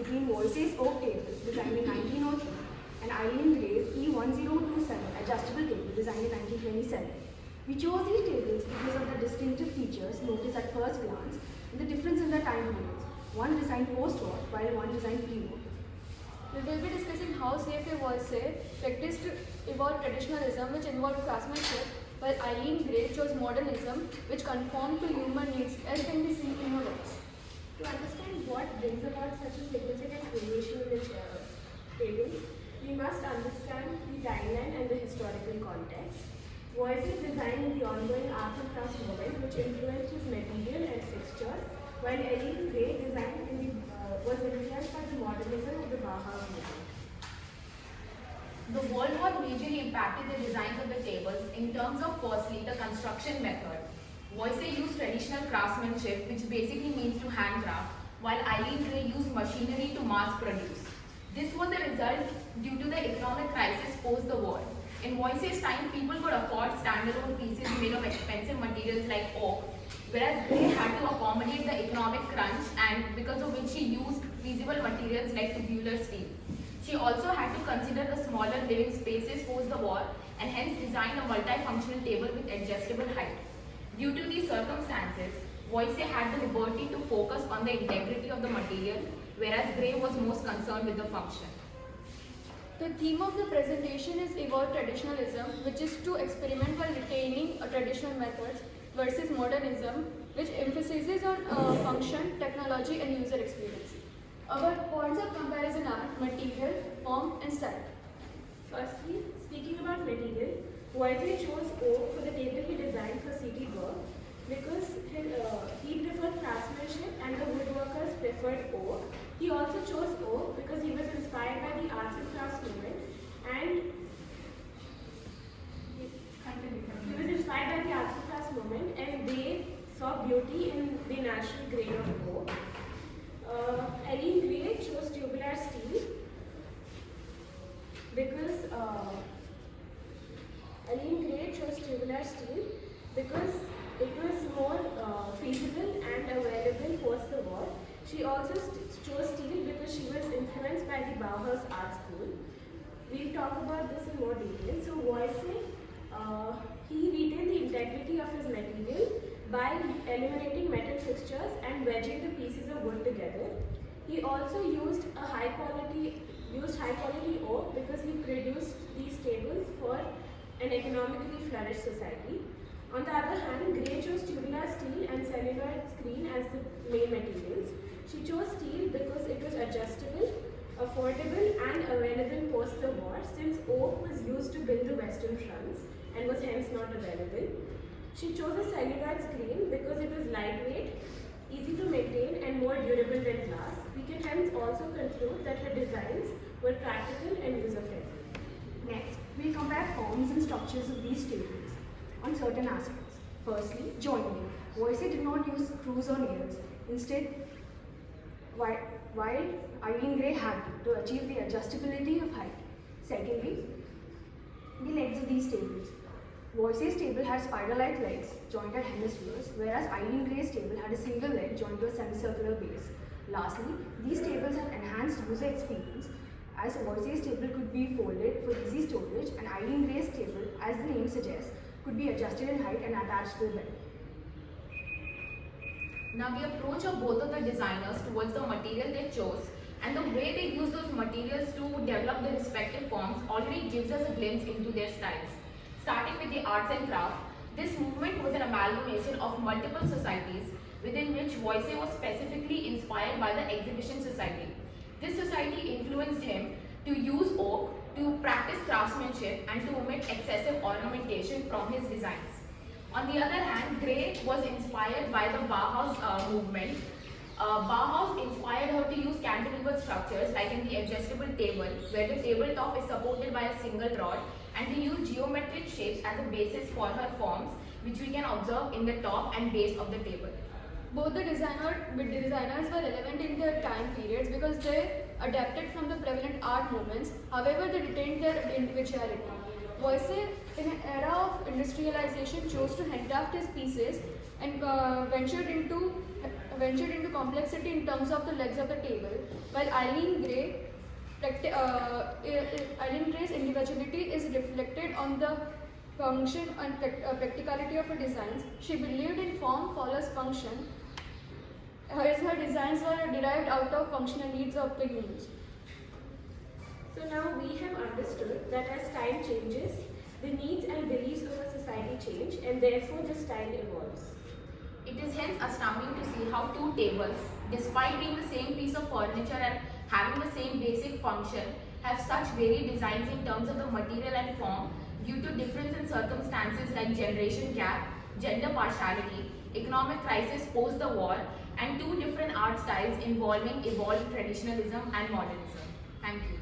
between Voysey's oak table, designed in 1902, and Eileen Gray's E2.10 adjustable table, designed in 1927. We chose these tables because of the distinctive features noticed at first glance and the difference in the time periods, one designed post-war while one designed pre-war. We will be discussing how CFP Voysey practiced to evolve traditionalism, which involved craftsmanship, while Eileen Gray chose modernism, which conformed to human needs, as can be seen in her works. To understand what brings about such a significant variation in the tables, we must understand the timeline and the historical context. Voysey designed the ongoing arts and crafts movement, which influenced his material and fixtures, while Eileen Gray designed was influenced by the modernism of the Bauhaus movement. The World War majorly impacted the designs of the tables in terms of, firstly, the construction method. Voysey used traditional craftsmanship, which basically means to handcraft, while Eileen Gray used machinery to mass produce. This was a result due to the economic crisis post the war. In Voysey's time, people could afford standalone pieces made of expensive materials like oak, whereas Gray had to accommodate the economic crunch, and because of which she used feasible materials like tubular steel. She also had to consider the smaller living spaces post the war and hence designed a multifunctional table with adjustable height. Due to these circumstances, Voysey had the liberty to focus on the integrity of the material, whereas Gray was most concerned with the function. The theme of the presentation is evolved traditionalism, which is to experiment while retaining traditional methods, versus modernism, which emphasizes on function, technology, and user experience. Our points of comparison are material, form, and style. Firstly, speaking about material, Voysey chose oak for the table he designed for city work because he preferred craftsmanship and the woodworkers preferred oak. He also chose oak because he was inspired by the arts and crafts movement and they saw beauty in the natural grain of oak. Eileen Gray chose tubular steel because it was more feasible and available post the war. She also chose steel because she was influenced by the Bauhaus art school. We'll talk about this in more detail. So Voysey, he retained the integrity of his material by eliminating metal fixtures and wedging the pieces of wood together. He also used high quality oak because he produced these tables for an economically flourished society. On the other hand, Gray chose tubular steel and celluloid screen as the main materials. She chose steel because it was adjustable, affordable, and available post the war, since oak was used to build the western fronts and was hence not available. She chose a celluloid screen because it was lightweight, easy to maintain, and more durable than glass. We can hence also conclude that her designs were practical and user-friendly. Next, we'll compare forms and structures of these tables on certain aspects. Firstly, joinery. Voysey did not use screws or nails. Instead, while Eileen Gray had to achieve the adjustability of height. Secondly, the legs of these tables. Voysey's table had spider-like legs joined at hemispheres, whereas Eileen Gray's table had a single leg joined to a semicircular base. Lastly, these tables had enhanced user experience, as Voysey's table could be folded for easy storage, and Eileen Gray's table, as the name suggests, could be adjusted in height and attached to the bed. Now the approach of both of the designers towards the material they chose and the way they used those materials to develop their respective forms already gives us a glimpse into their styles. Starting with the arts and craft, this movement was an amalgamation of multiple societies within which Voysey was specifically inspired by the Exhibition Society. This society influenced him to use oak, to practice craftsmanship, and to omit excessive ornamentation from his designs. On the other hand, Gray was inspired by the Bauhaus movement. Bauhaus inspired her to use cantilever structures like in the adjustable table, where the tabletop is supported by a single rod, and to use geometric shapes as a basis for her forms, which we can observe in the top and base of the table. Both the designers were relevant in their time periods because they adapted from the prevalent art movements. However, they retained their individuality. Voysey, in an era of industrialization, chose to handcraft his pieces and ventured into complexity in terms of the legs of the table. while Eileen Gray's individuality is reflected on the function and practicality of her designs. She believed in form follows function, as her designs were derived out of functional needs of the humans. So now we have understood that as time changes, the needs and beliefs of a society change, and therefore the style evolves. It is hence astounding to see how two tables, despite being the same piece of furniture and having the same basic function, have such varied designs in terms of the material and form due to difference in circumstances like generation gap, gender partiality, economic crisis post the war, and two different art styles involving evolved traditionalism and modernism. Thank you.